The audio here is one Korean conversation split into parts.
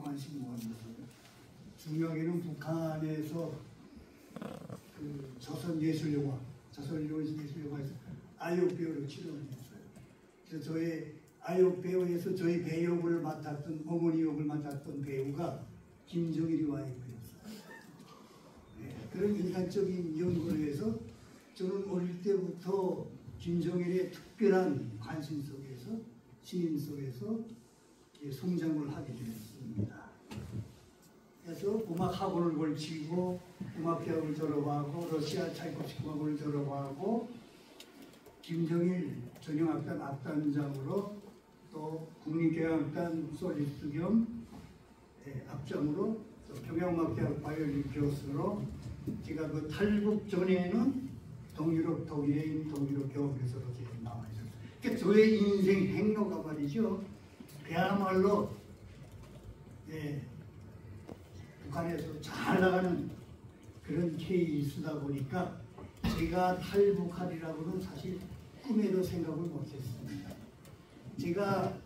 관심이 많았어요. 중요하게는 북한에서 그 조선예술영화에서 아역 배우로 출연을 했어요. 그래서 저의 아역 배우에서 저희 배역을 맡았던 어머니 역을 맡았던 배우가 김정일이 와이프였어요. 네, 그런 인간적인 연구를 해서 저는 어릴 때부터 김정일의 특별한 관심 속에서 신임 속에서 성장을 하게 되었습니다. 그래서 음악 학원을 걸치고 음악대학을 졸업하고 러시아 차이코프스키 학원을 졸업하고 김정일 전형악단 악단장으로 또 국립교향악단 솔리스트 겸 악장으로 또 평양음악대학 바이올린 교수로 제가 그 탈북 전에는 동유럽 독일인 동유럽 교환교수로 나와 있었어요. 그러니까 저의 인생 행로가 말이죠. 그야말로 북한에서 잘 나가는 그런 케이스다 보니까 제가 탈북하리라고는 사실 꿈에도 생각을 못했습니다. 제가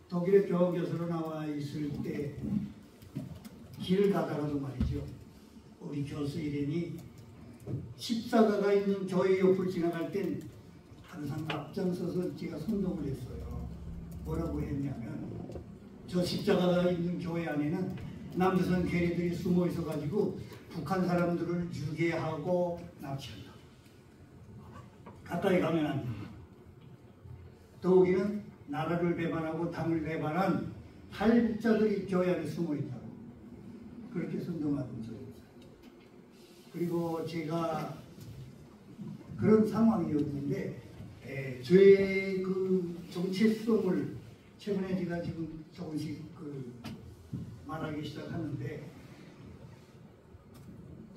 독일의 교환교수로 나와 있을 때 길을 가다가도 말이죠. 우리 교수 이름이 십자가가 있는 교회 옆을 지나갈 땐 항상 앞장서서 제가 선동을 했어요. 뭐라고 했냐면 저 십자가가 있는 교회 안에는 남조선 괴뢰들이 숨어 있어가지고 북한 사람들을 유괴하고 납치한다. 가까이 가면 안 된다. 더욱이는 나라를 배반하고 당을 배반한 탈북자들이 교회 안에 숨어 있다고 그렇게 선동하던 적이 있어요. 그리고 제가 그런 상황이었는데 저의 그 정체성을 최근에 제가 지금 조금씩 말하기 시작하는데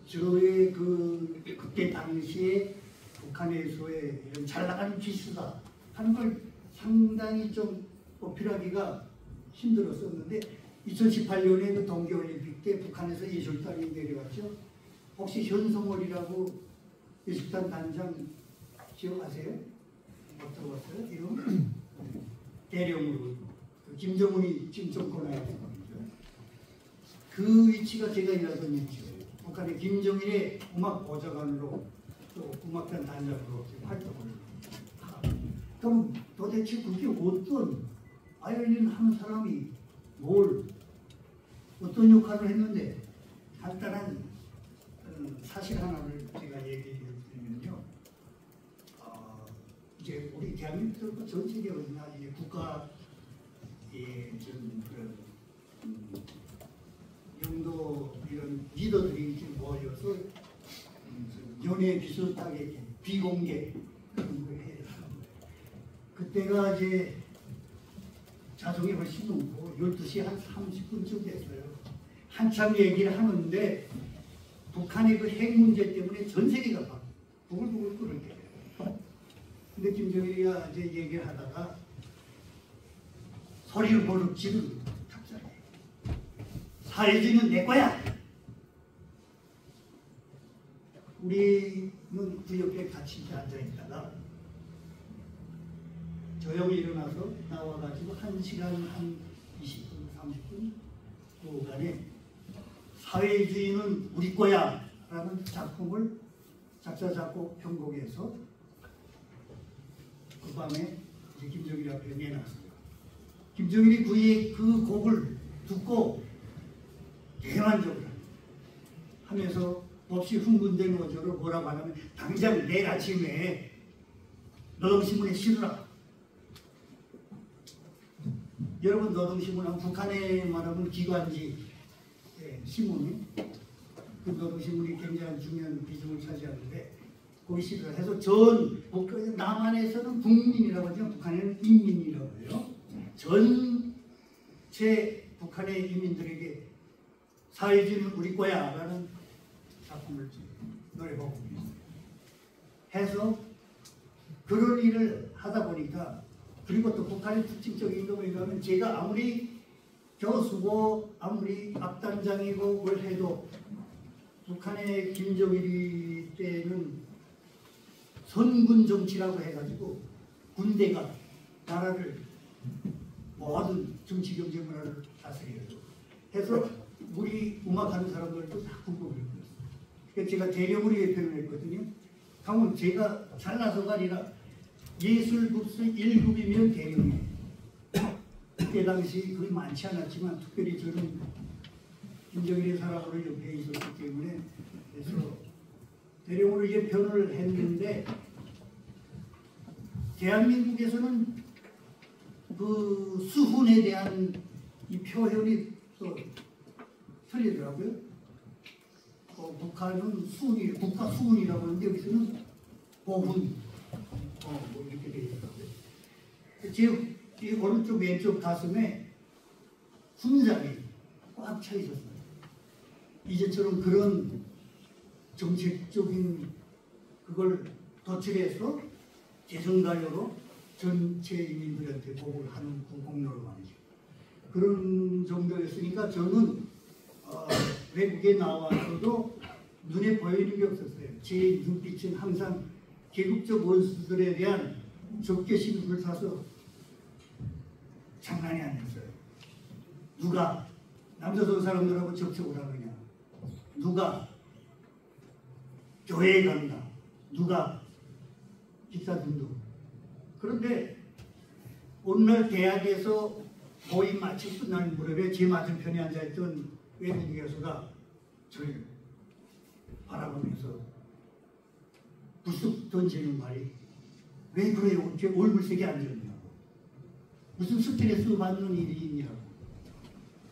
저의 그때 당시에 북한에서의 이런 잘 나가는 기수다 하는 걸 상당히 좀 어필하기가 힘들었었는데 2018년에 그 동계올림픽 때 북한에서 예술단이 내려왔죠. 혹시 현성월이라고 예술단 단장 기억하세요? 못 들어봤어요? 이름? 대령으로 김정은이 김정권하에 된 겁니다. 그 위치가 제가 일하던 위치예요. 북한의 김정일의 음악 보좌관으로 또 음악단 단장으로 활동을 합니다. 그럼 도대체 그게 어떤 바이올린 하는 사람이 어떤 역할을 했는데 간단한 사실 하나를 제가 얘기해 드리면요. 이제 우리 대한민국 전 세계적으로나 국가의 좀 그런 영도 이런 리더들이 이렇게 모여서 연예 비슷하게 비공개 그런 걸 해야 하는 거예요. 그때가 이제 자정이 훨씬 넘고 12시 한 30분쯤 됐어요. 한참 얘기를 하는데 북한의 그 핵 문제 때문에 전 세계가 막 부글부글 끓을 때예요. 근데 김정일이가 이제 얘기를 하다가 소리를 버럭 지르는 갑자기 사회주의는 내 거야. 우리는 그 옆에 같이 앉아있다가 조용히 일어나서 나와가지고 1시간 한 20분, 30분 그간에 사회주의는 우리 거야 라는 작품을 작사, 작곡, 편곡해서 그 밤에 김정일 앞에 내놨어요. 김정일이 그 곡을 듣고 대만족을 하면서 없이 흥분된 어조로 뭐라고 하냐면 당장 내일 아침에 노동신문에 실으라. 여러분 노동신문은 북한에 말하면 기관지 신문이 그 노동신문이 굉장히 중요한 비중을 차지하는데 거기 실으라 해서 남한에서는 국민이라고 하죠. 북한에는 인민이라고 해요. 전체 북한의 인민들에게 사회주의는 우리 거야 라는 작품을 노래곡을 해서 그런 일을 하다 보니까 그리고 또 북한의 특징적인 거 뭐냐면 제가 아무리 교수고 아무리 악단장이고 뭘 해도 북한의 김정일이 때는 선군 정치라고 해가지고 군대가 나라를 모든 정치 경제 문화를 다스려요. 해서 우리 음악하는 사람들도 다 국곡을 불렀어요. 그러니까 제가 대령으로 예편을 했거든요. 그러면 제가 잘나서가 아니라 예술급수 1급이면 대령이에요. 그때 당시 거의 많지 않았지만 특별히 저는 김정일의 사람으로 옆에 있었기 때문에 그래서 대령으로 예편을 했는데 대한민국에서는 그 수훈에 대한 이 표현이 또 틀리더라고요. 북한은 수훈이 국가 수훈이라고 하는데 여기서는 보훈 뭐 이렇게 되어 있더라고요. 제 오른쪽 왼쪽 가슴에 훈장이 꽉 차 있었어요. 이제처럼 그런 정책적인 그걸 도출해서 대중가요로 전체 인민들한테 보고를 하는 공로로 말이죠. 그런 정도였으니까 저는 외국에 나와서도 눈에 보이는 게 없었어요. 제 눈빛은 항상 계급적 원수들에 대한 적개심을 사서 장난이 아니었어요. 누가 남조선 사람들하고 접촉을 하느냐, 누가 교회에 간다, 누가 기사등등. 그런데 오늘 대학에서 모임 마치 끝나는 무렵에 제 맞은편에 앉아있던 외국 교수가 저를 바라보면서 불쑥 던지는 말이 왜 그래요? 제 얼굴색이 안 좋냐고. 무슨 스트레스 받는 일이 있냐고.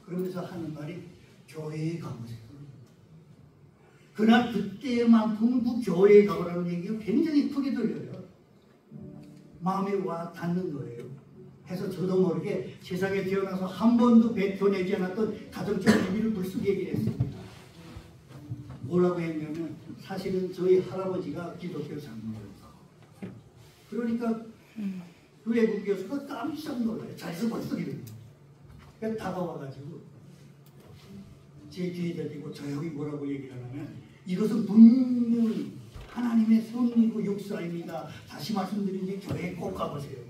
그러면서 하는 말이 교회에 가보세요. 그날 그때만큼 그 교회에 가보라는 얘기가 굉장히 크게 들려요. 마음에 와 닿는 거예요. 해서 저도 모르게 세상에 태어나서 한 번도 뱉어내지 않았던 가정적 비밀을 불쑥 얘기를 했습니다. 뭐라고 했냐면 사실은 저희 할아버지가 기독교 장로였어요. 그러니까 그 외국 교수가 깜짝 놀라요. 자기서 벌써 이러는 거예요. 다가와가지고 제 뒤에다 대고 조용히 뭐라고 얘기를 하냐면 이것은 분명히 하나님의 섭리고 역사입니다. 다시 말씀드리니 교회에 꼭 가보세요.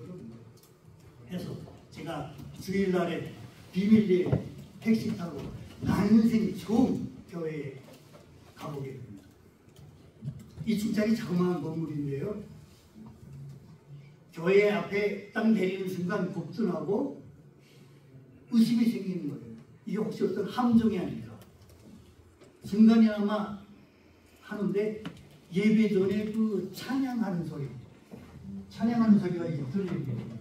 해서 제가 주일날에 비밀리에 택시 타고 난생 처음 교회에 가보게 됩니다. 2층짜리 자그마한 건물인데요. 교회 앞에 땅 내리는 순간 복tun하고 의심이 생기는 거예요. 이게 혹시 어떤 함정이 아닐까. 순간이나마 하는데 예배 전에 그 찬양하는 소리가 이제 들리는 거예요.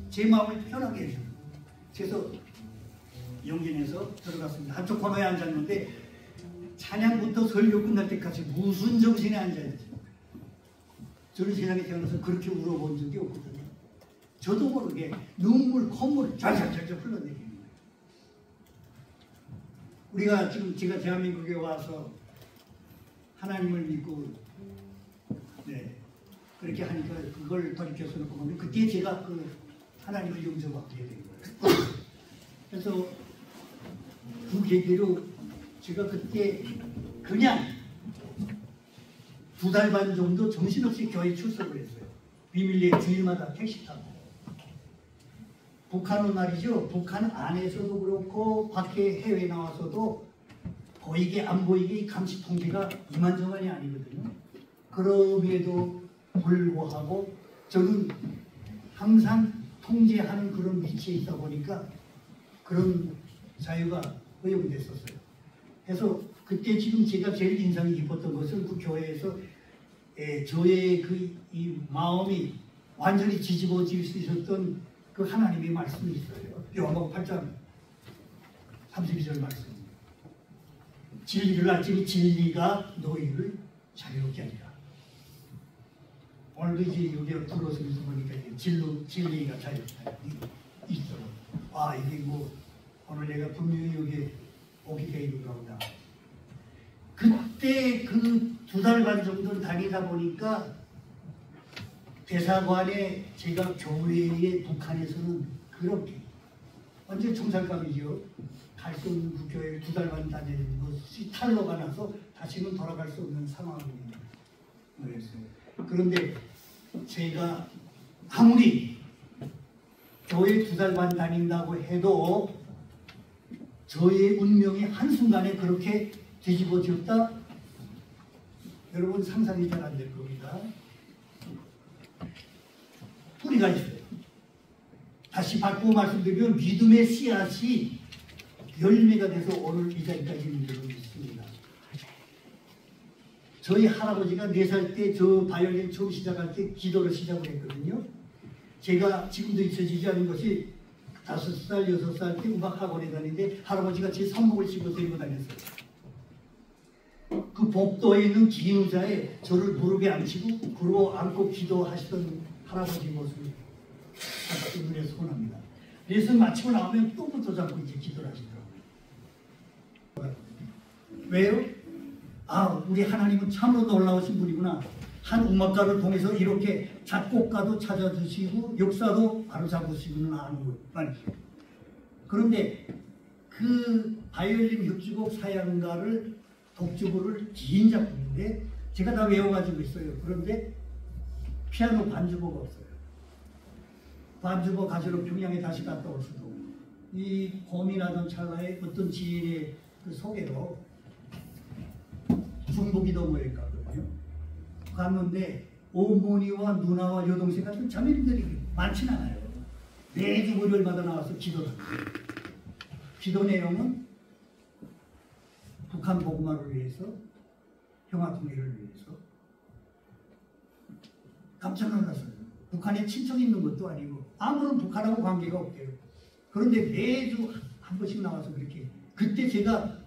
제 마음을 편하게 해줘요. 그래서 용기 내서 들어갔습니다. 한쪽 코너에 앉았는데 찬양부터 설교 끝날 때까지 무슨 정신에 앉아있지. 저는 세상에 태어나서 그렇게 울어본 적이 없거든요. 저도 모르게 눈물, 콧물 쫙쫙쫙 흘러내리는 거예요. 우리가 지금 제가 대한민국에 와서 하나님을 믿고 그렇게 하니까 그걸 돌이켜서 놓고 보면 그때 제가 그 하나님을 용서받게 된 거예요. 그래서 그 계기로 제가 그때 그냥 2달 반 정도 정신없이 교회 출석을 했어요. 비밀리에 주일마다 택시 타고. 북한은 말이죠. 북한 안에서도 그렇고 밖에 해외에 나와서도 보이게 안 보이게 감시 통제가 이만저만이 아니거든요. 그럼에도 불구하고 저는 항상 통제하는 그런 위치에 있다 보니까 그런 자유가 허용됐었어요. 그래서 그때 지금 제가 제일 인상이 깊었던 것은 그 교회에서 저의 이 마음이 완전히 뒤집어질 수 있었던 그 하나님의 말씀이 있어요. 요한복음 8장 32절 말씀. 진리를 알지니 진리가 너희를 자유롭게 하리라. 오늘도 이제 여기 들어서면서 보니까 진리가 자유롭게 있어. 아 이게 뭐 오늘 내가 분명히 여기 오게 되는 거구나. 그때 그 2달 반 정도 다니다 보니까 대사관에 제가 교회에 북한에서는 그렇게 완전 총살감이죠. 갈 수 없는 그 교회에 2달 반 다니는 것이 탈로가 나서 다시는 돌아갈 수 없는 상황이었어요. 그런데 제가 아무리 교회 교회 2달 반 다닌다고 해도 저의 운명이 한순간에 그렇게 뒤집어졌다? 여러분 상상이 잘 안 될 겁니다. 뿌리가 있어요. 다시 바꾸고 말씀드리면 믿음의 씨앗이 열매가 돼서 오늘 이 자리까지 있는 줄 믿습니다. 저희 할아버지가 4살 때 저 바이올린 처음 시작할 때 기도를 시작을 했거든요. 제가 지금도 잊혀지지 않은 것이 5살, 6살 때 음악학원에 다니는데 할아버지가 제 손목을 씹어 데리고 다녔어요. 그 복도에 있는 긴 의자에 저를 무릎에 앉히고 그로 안고 기도하시던 할아버지 모습이 아주 눈에 선합니다. 그래서 마치고 나오면 또 붙어잡고 이제 기도를 하시더라고요. 왜요? 아, 우리 하나님은 참으로 놀라우신 분이구나. 한 음악가를 통해서 이렇게 작곡가도 찾아주시고 역사도 바로잡으시구나 하는 것만이죠. 그런데 그 바이올린 협주곡 사양가를 독주곡을 긴 작품인데 제가 다 외워가지고 있어요. 그런데 피아노 반주곡 없어요. 반주곡 가지러 평양에 다시 갔다 올 수도 이 고민하던 찰나에 어떤 지인의 그 소개로 중부기도 모에 갔거든요. 갔는데 어머니와 누나와 여동생 같은 자매님들이 많진 않아요. 매주 월요일마다 나와서 기도를 합니다. 기도 내용은 북한 복음화를 위해서, 평화통일을 위해서. 깜짝 놀랐어요. 북한에 친척이 있는 것도 아니고 아무런 북한하고 관계가 없대요. 그런데 매주 한 번씩 나와서 그렇게. 그때 제가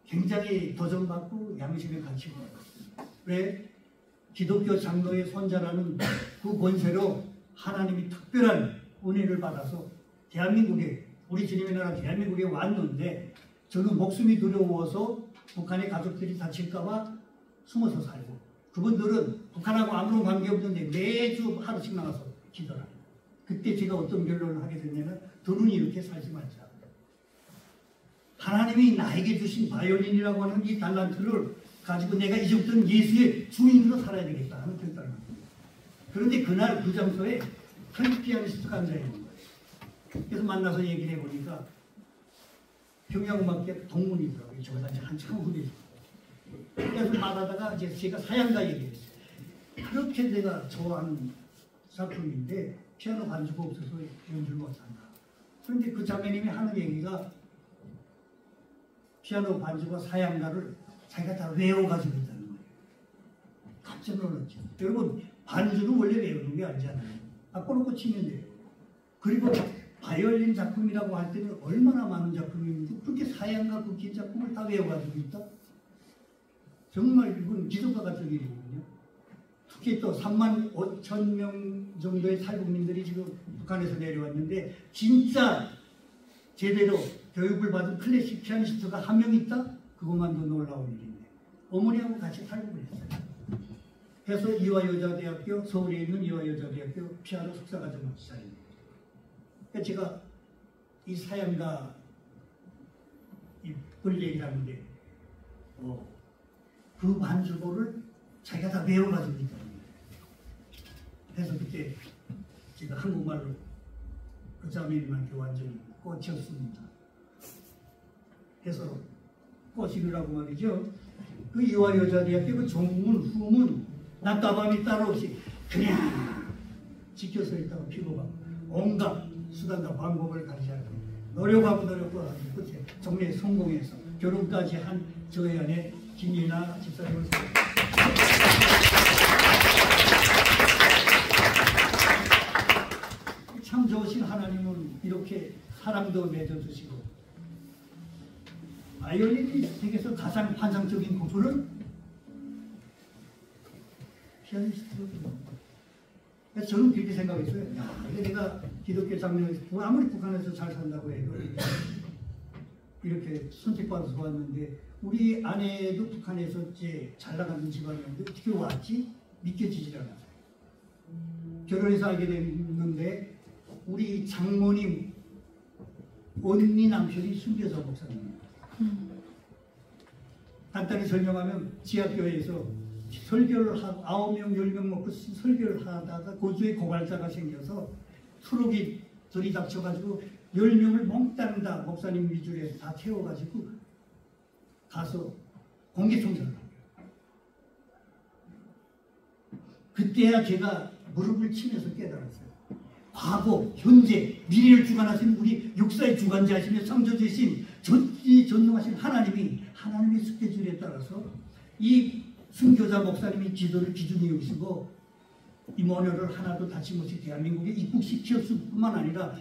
굉장히 도전받고 양심에 갇히고 왜? 기독교 장로의 손자라는 그 권세로 하나님이 특별한 은혜를 받아서 대한민국에, 우리 주님의 나라 대한민국에 왔는데 저는 목숨이 두려워서 북한의 가족들이 다칠까봐 숨어서 살고, 그분들은 북한하고 아무런 관계없는데 매주 하루씩 나와서 기도를 합니다. 그때 제가 어떤 결론을 하게 됐냐면 두 눈이 이렇게 살지 말자. 하나님이 나에게 주신 바이올린이라고 하는 이 달란트를 가지고 내가 이제부터는 예수의 주인으로 살아야 되겠다 하는 결단을 합니다. 그런데 그날 그 장소에 한 피아니스트가 앉아있는 거예요. 그래서 만나서 얘기를 해보니까 평양음악대 동문이더라고요. 저보다 이제 한참 후배죠. 그래서 말하다가 이제 제가 사양가 얘기했어요. 그렇게 내가 좋아하는 작품인데 피아노 반주가 없어서 연주를 못한다. 그런데 그 자매님이 하는 얘기가 피아노 반주가 사양가를 자기가 다 외워가지고 있다는 거예요. 깜짝 놀랐죠. 여러분, 반주는 원래 외우는 게 아니잖아요. 바꿔놓고 치면 돼요. 그리고 바이올린 작품이라고 할 때는 얼마나 많은 작품인데 그렇게 사양가 그 긴 작품을 다 외워가지고 있다? 정말 이건 기독과 같은 일이거든요. 특히 또 3만 5천 명 정도의 탈북민들이 지금 북한에서 내려왔는데 진짜 제대로 교육을 받은 클래식 피아니스트가 한 명 있다? 그것만도 놀라운 일인데 어머니하고 같이 탈북을 했어요. 그래서 이화여자대학교, 서울에 있는 이화여자대학교 피아노 석사과정 학사입니다. 그러니까 제가 이 사양가 이걸 얘기하는데 그 반주곡을 자기가 다 외워가지고 있다는 거예요. 그래서 그때 제가 한국말로 그 자매님한테 완전히 꽂혔습니다. 그래서 꼬시느라고 말이죠. 그 이화여자대학교 그 정문 후문 낮과 밤이 따로 없이 그냥 지켜서 있다가 피고가 온갖 수단과 방법을 가지하고 노력하고 끝에 정리에 성공해서 결혼까지 한 저의 아내 김예나 집사님을 참 좋으신 하나님은 이렇게 사랑도 맺어주시고 바이올린이 세계에서 가장 환상적인 곡은 피아니스트거든요. 그래서 저는 그렇게 생각했어요. 야, 이게 내가 기독교 장로에서 아무리 북한에서 잘 산다고 해도 이렇게 선택받아서 왔는데 우리 아내도 북한에서 이제 잘 나가는 집안이었는데 어떻게 왔지? 믿겨지질 않아요. 결혼해서 알게 됐는데 우리 장모님 언니 남편이 순교자 목사님이에요. 간단히 설명하면 지하교회에서 설교를 9명, 10명 먹고 설교를 하다가 고주에 고갈자가 생겨서 트럭이 들이닥쳐가지고 10명을 몽땅 다 목사님 위주로 해서 다 태워가지고 가서 공개청소를 합니다. 그때야 제가 무릎을 치면서 깨달았어요. 과거, 현재, 미래를 주관하신 우리 역사의 주관자이시며 창조주신 전능하신 하나님의 스케줄에 따라서 이 순교자 목사님이 기도를 기준히 여기시고 임원회를 하나도 다짐없이 대한민국에 입국시켰을 뿐만 아니라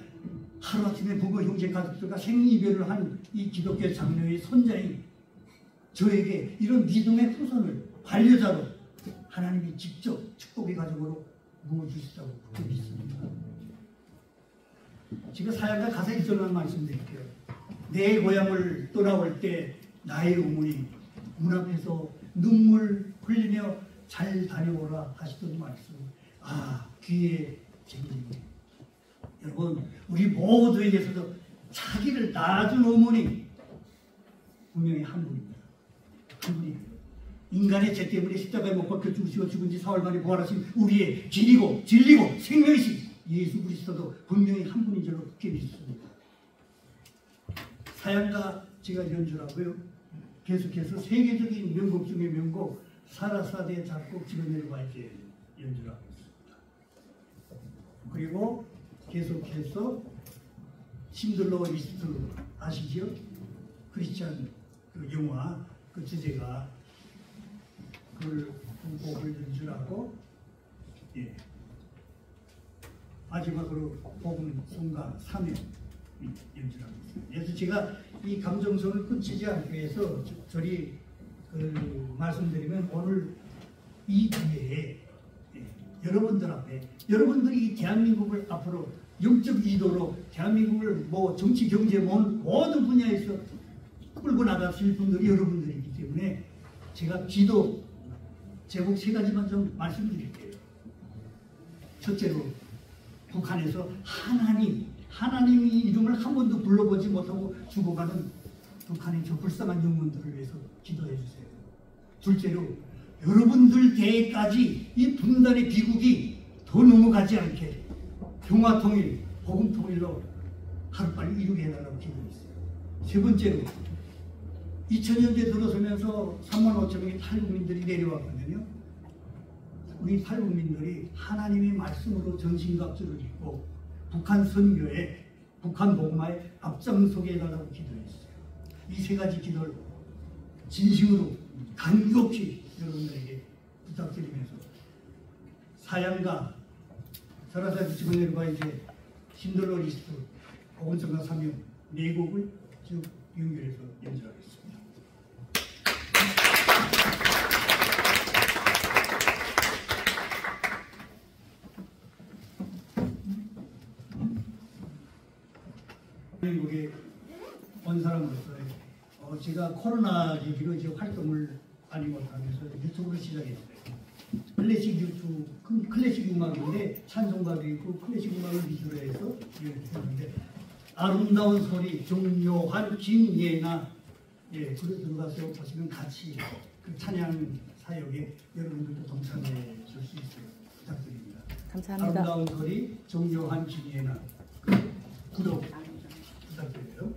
하루아침에 부모 형제 가족들과 생이별을 한 이 기독교 장로의 선자인 저에게 이런 믿음의 후손을 반려자로 하나님이 직접 축복의 가정으로 모아주시다고 그렇게 믿습니다. 제가 사역과 가사기 전한 말씀드릴게요. 내 고향을 떠나올 때 나의 어머니 문 앞에서 눈물 흘리며 잘 다녀오라 하시던 말씀. 아, 귀에 쟁입니다. 여러분, 우리 모두에게서도 자기를 낳아준 어머니 분명히 한 분입니다. 한 분이에요. 인간의 죄 때문에 십자가에 못 박혀 죽으시고 죽은 지 4월 만에 부활하신 우리의 길이고 진리고 생명이신 예수 그리스도도 분명히 한 분인 줄로 굳게 믿습니다. 사양가 제가 연주하고요. 계속해서 세계적인 명곡 중의 명곡 사라사대 작곡 지어내려고 이제 연주하고 있습니다. 그리고 계속해서 신들러 리스트 아시죠? 크리스찬 그 영화 그 주제가 그 곡을 연주하고 예. 마지막으로 복음 송가 3회 연주하고 있습니다. 그래서 제가 이 감정선을 끊치지 않기 위해서 저리 말씀드리면 오늘 이 기회에 예, 여러분들 앞에 여러분들이 이 대한민국을 앞으로 영적 이도로 대한민국을 뭐 정치 경제 모든 분야에서 끌고 나가실 분들이 여러분들이기 때문에 제가 기도 제목 3가지만 좀 말씀드릴게요. 첫째로 북한에서 하나님의 이름을 한 번도 불러보지 못하고 죽어가는 북한의 저 불쌍한 영혼들을 위해서 기도해 주세요. 둘째로 여러분들 대에까지 이 분단의 비극이 더 넘어가지 않게 평화통일, 복음통일로 하루빨리 이루게 해달라고 기도했어요. 세 번째로 2000년대 들어서면서 3만 5천 명의 탈북민들이 내려왔거든요. 우리 탈북민들이 하나님의 말씀으로 전신갑주를 입고 북한 선교에 북한 복음화에 앞장서게 해달라고 기도했어요. 이 3가지 기도를 진심으로 간곡히 여러분들에게 부탁드리면서 사양가 사라사대 지어내려고 이제 신들러 리스트 복음송가 3명 4곡을 쭉 연결해서 연주하겠습니다. 한국에 온 사람으로서 제가 코로나 계기로 이제 활동을 많이 못하면서 유튜브를 시작했어요. 클래식 유튜브, 클래식 음악인데 찬송가도 있고 클래식 음악을 위주로 해서 이렇게 했는데 아름다운 소리, 정요한, 김예나 예, 그래 들어가서 보시면 같이 그 찬양 사역에 여러분들도 동참해 줄 수 있어요. 부탁드립니다. 감사합니다. 아름다운 소리, 정요한, 김예나 구독 부탁드려요.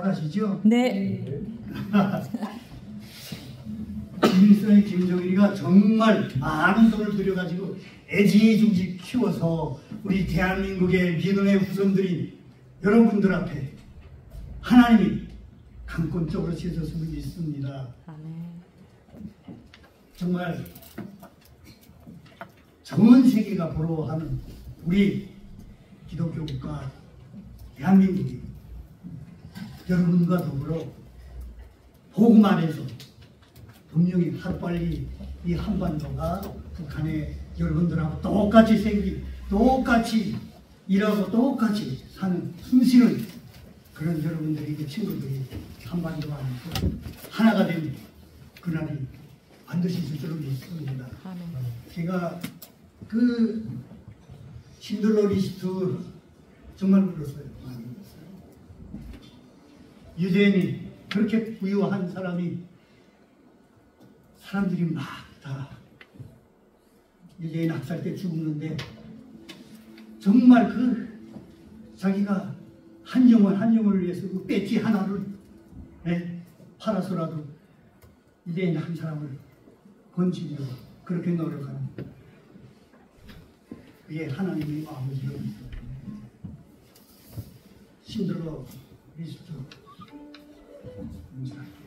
잘하시죠? 네. 김일성의 김정일이가 정말 많은 돈을 들여가지고 애지중지 키워서 우리 대한민국의 믿음의 후손들인 여러분들 앞에 하나님이 강권적으로 세웠음을 믿습니다. 정말 전 세계가 부러워하는 우리 기독교 국가 대한민국이 여러분과 더불어 복음 안에서 분명히 하루빨리 이 한반도가 북한의 여러분들하고 똑같이 생기, 똑같이 일하고 똑같이 사는 숨쉬는 그런 여러분들이 그 친구들이 한반도 안에서 하나가 되는 그날이 반드시 있을 줄로 믿습니다. 제가 그 신들러 리스트 정말 불렀어요. 많이 불렀어요. 유대인이 그렇게 부유한 사람이 사람들이 막 다 유대인 학살 때 죽었는데 정말 그 자기가 한 영혼을 위해서 그 배지 하나를 팔아서라도 유대인 한 사람을 건지려고 그렇게 노력하는 그게 하나님의 마음이죠. 신들어 리스트 인사할게요.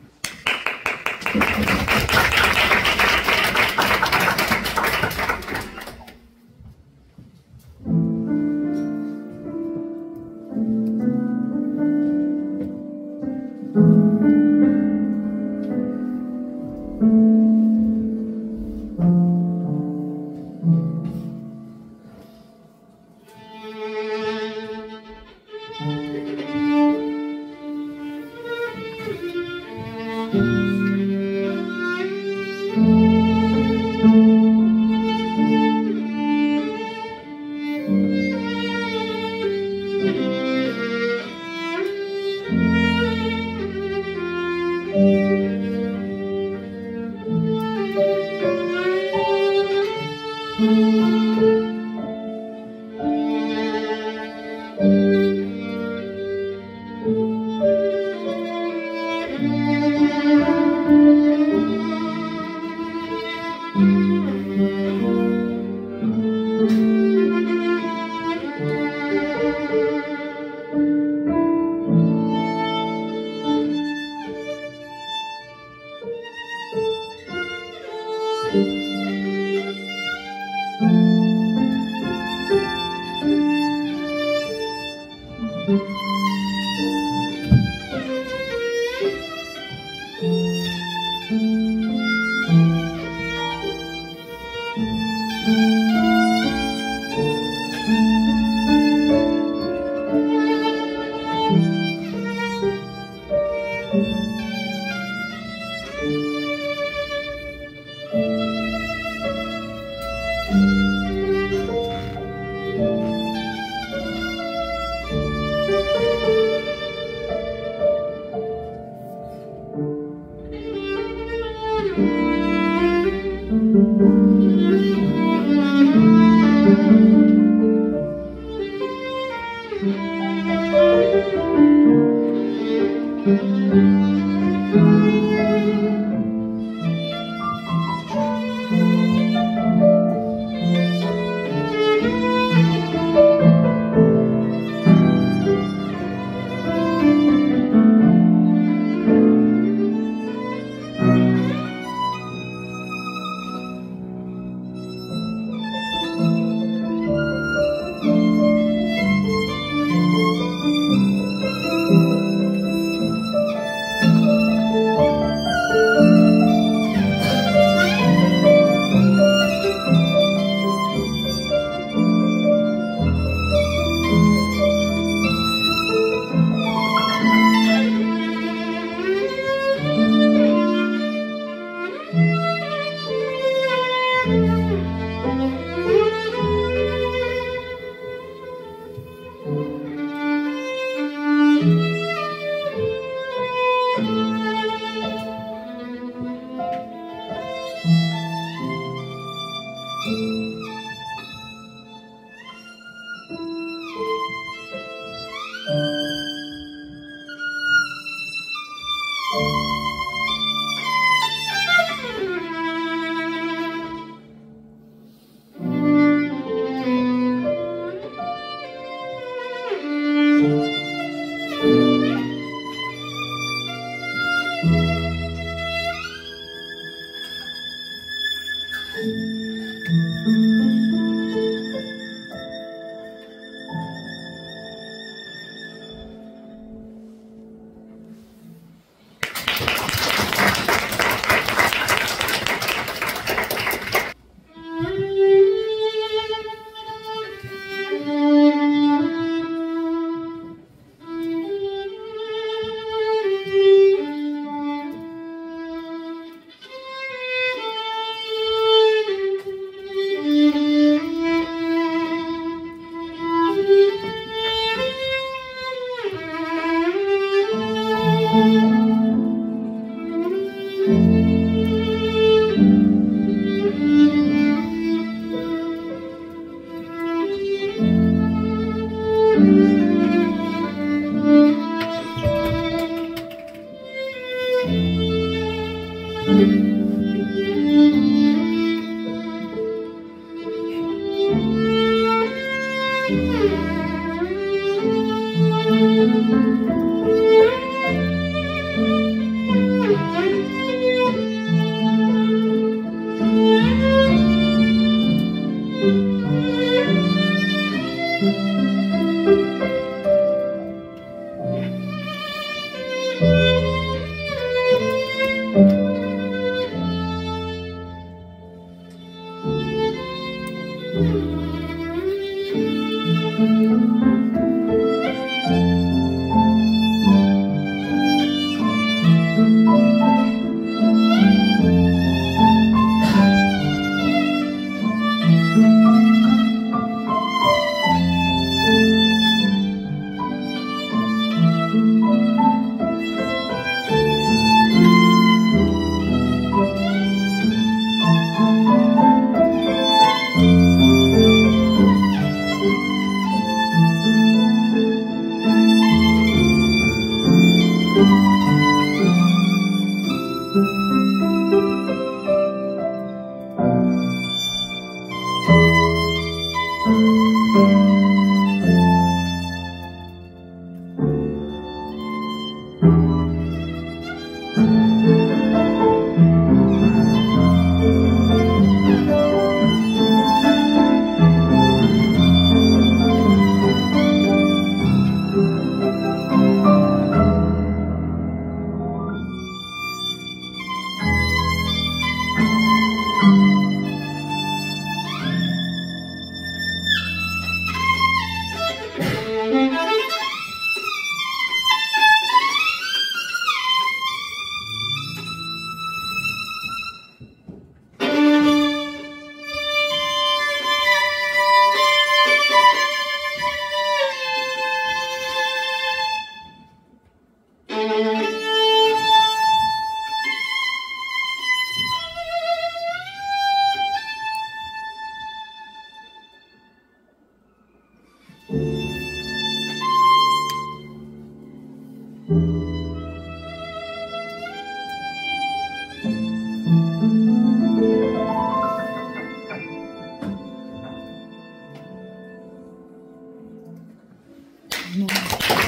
네.